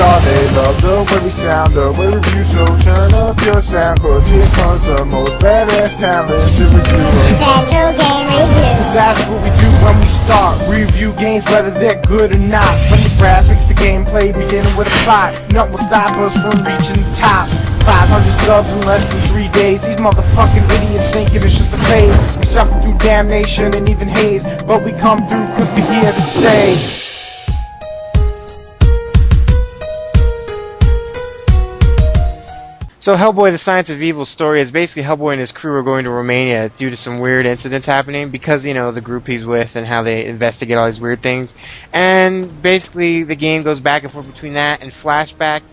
all they love the way we sound, the way we review, so turn up your sound, cause here comes the most badass talent to review Central Game Reviews. That's what we do when we start. We review games whether they're good or not. From the graphics to gameplay, beginning with a plot. Nothing will stop us from reaching the top. 500 subs in less than 3 days. These motherfucking idiots thinking it's just a phase. We suffer through damnation and even haze, but we come through cause we here to stay. So Hellboy, the Science of Evil story is basically Hellboy and his crew are going to Romania due to some weird incidents happening because, you know, the group he's with and how they investigate all these weird things. And basically the game goes back and forth between that and flashback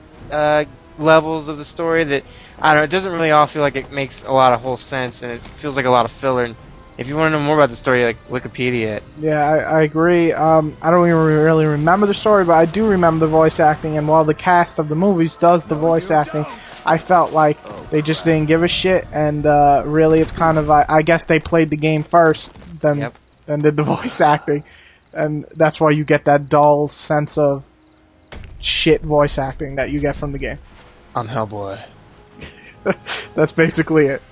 levels of the story that, I don't know, it doesn't really all feel like it makes a lot of whole sense, and it feels like a lot of filler. And if you want to know more about the story, like, Wikipedia it. Yeah, I agree. I don't even really remember the story, but I do remember the voice acting, and while the cast of the movies does the voice acting, I felt like they just didn't give a shit, and really it's kind of, I guess they played the game first, then did the voice acting, and that's why you get that dull sense of shit voice acting that you get from the game. I'm Hellboy. That's basically it.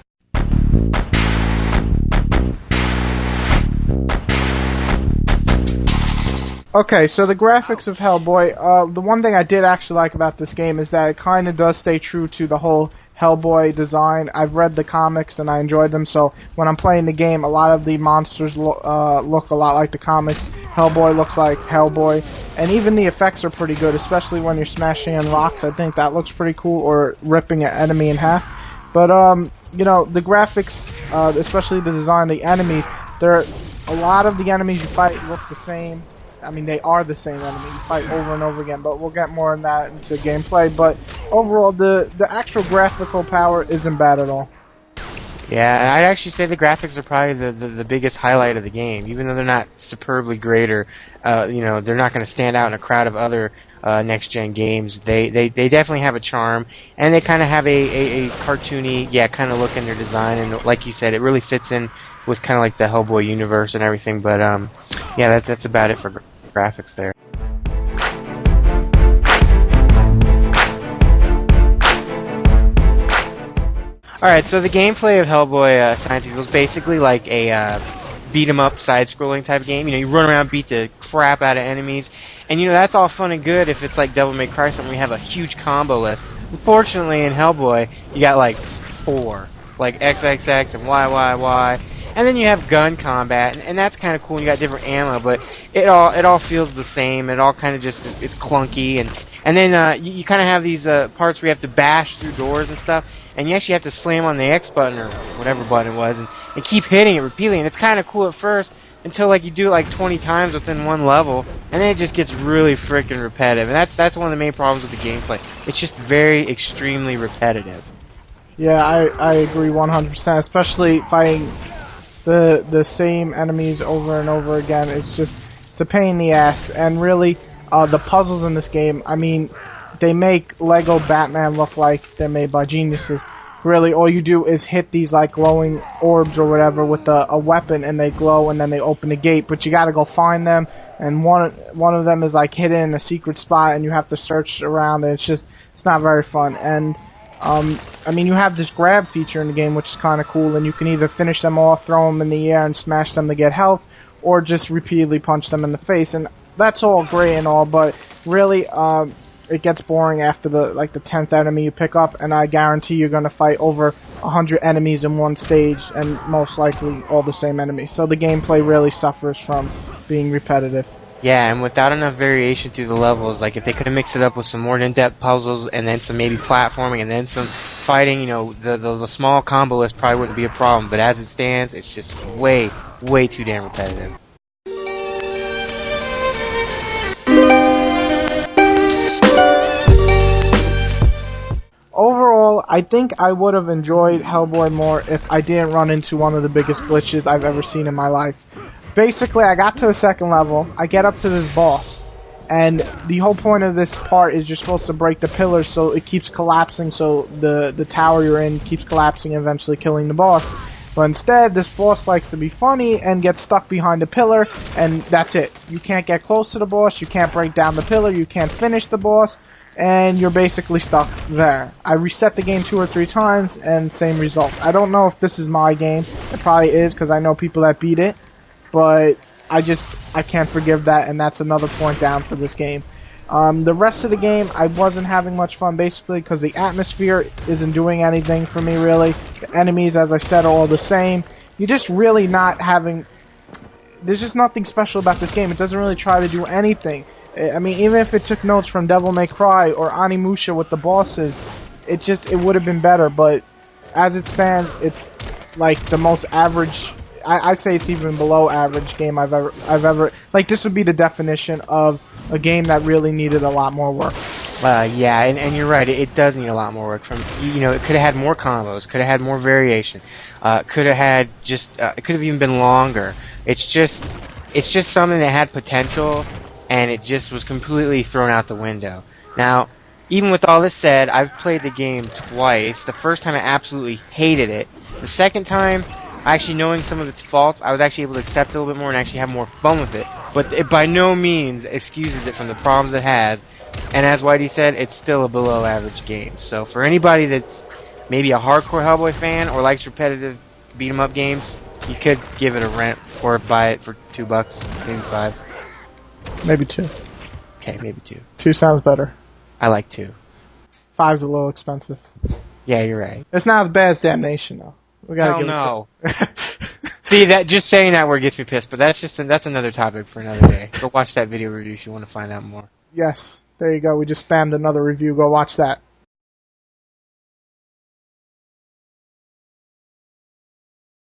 Okay, so the graphics of Hellboy, the one thing I did actually like about this game is that it kind of does stay true to the whole Hellboy design. I've read the comics and I enjoyed them, so when I'm playing the game, a lot of the monsters look a lot like the comics. Hellboy looks like Hellboy, and even the effects are pretty good, especially when you're smashing in rocks. I think that looks pretty cool, or ripping an enemy in half. But, you know, the graphics, especially the design of the enemies, a lot of the enemies you fight look the same. I mean, they are the same enemy. You fight over and over again, but we'll get more on that into gameplay. But overall, the actual graphical power isn't bad at all. Yeah, and I'd actually say the graphics are probably the biggest highlight of the game. Even though they're not superbly great, or you know, they're not going to stand out in a crowd of other next-gen games. They definitely have a charm, and they kind of have a cartoony, kind of look in their design. And like you said, it really fits in with kind of like the Hellboy universe and everything. But yeah, that's about it for graphics there. Alright, so the gameplay of Hellboy Science of Evil is basically like a beat-em-up, side-scrolling type game. You know, you run around, beat the crap out of enemies, and you know, that's all fun and good if it's like Devil May Cry, something where you have a huge combo list. Unfortunately, in Hellboy, you got like 4. Like XXX and YYY. And then you have gun combat, and that's kind of cool. You got different ammo, but it all feels the same. It all kind of just is clunky, and then you kind of have these parts where you have to bash through doors and stuff, and you actually have to slam on the X button or whatever button it was, and keep hitting it repeatedly. And it's kind of cool at first until like you do it like 20 times within one level, and then it just gets really freaking repetitive. And that's one of the main problems with the gameplay. It's just very extremely repetitive. Yeah, I agree 100%, especially fighting the same enemies over and over again. It's a pain in the ass. And really, the puzzles in this game, I mean, they make Lego Batman look like they're made by geniuses. Really, all you do is hit these like glowing orbs or whatever with a weapon, and they glow, and then they open the gate. But you gotta go find them, and one of them is like hidden in a secret spot, and you have to search around, and it's not very fun. And I mean, you have this grab feature in the game, which is kind of cool, and you can either finish them off, throw them in the air, and smash them to get health, or just repeatedly punch them in the face. And that's all great and all, but really, it gets boring after the 10th enemy you pick up, and I guarantee you're going to fight over 100 enemies in one stage, and most likely all the same enemies. So the gameplay really suffers from being repetitive. Yeah, and without enough variation through the levels, like if they could have mixed it up with some more in-depth puzzles and then some maybe platforming and then some fighting, you know, the small combo list probably wouldn't be a problem. But as it stands, it's just way too damn repetitive. Overall, I think I would have enjoyed Hellboy more if I didn't run into one of the biggest glitches I've ever seen in my life. Basically, I got to the second level, I get up to this boss, and the whole point of this part is you're supposed to break the pillars so it keeps collapsing, so the tower you're in keeps collapsing, eventually killing the boss. But instead, this boss likes to be funny and gets stuck behind a pillar, and that's it. You can't get close to the boss, you can't break down the pillar, you can't finish the boss, and you're basically stuck there. I reset the game 2 or 3 times, and same result. I don't know if this is my game. It probably is, because I know people that beat it, but I can't forgive that, and that's another point down for this game. The rest of the game, I wasn't having much fun, basically, because the atmosphere isn't doing anything for me, really. The enemies, as I said, are all the same. You're just really not having... There's just nothing special about this game. It doesn't really try to do anything. I mean, even if it took notes from Devil May Cry or Animusha with the bosses, it would have been better, but as it stands, it's like the most average... I say it's even below average game I've ever like. This would be the definition of a game that really needed a lot more work. Yeah, and you're right. It does need a lot more work. You know, it could have had more combos, could have had more variation, could have had it could have even been longer. It's just something that had potential, and it just was completely thrown out the window. Now, even with all this said, I've played the game twice. The first time I absolutely hated it. The second time, actually knowing some of its faults, I was actually able to accept it a little bit more and actually have more fun with it. But it by no means excuses it from the problems it has. And as Whitey said, it's still a below average game. So for anybody that's maybe a hardcore Hellboy fan or likes repetitive beat 'em up games, you could give it a rent or buy it for $2, maybe 5. Maybe 2. Okay, maybe 2. 2 sounds better. I like 2. 5's a little expensive. Yeah, you're right. It's not as bad as Damnation, though. We gotta Hell give no. it See, that just saying that word gets me pissed, but that's another topic for another day. Go watch that video review if you want to find out more. Yes, there you go. We just spammed another review. Go watch that.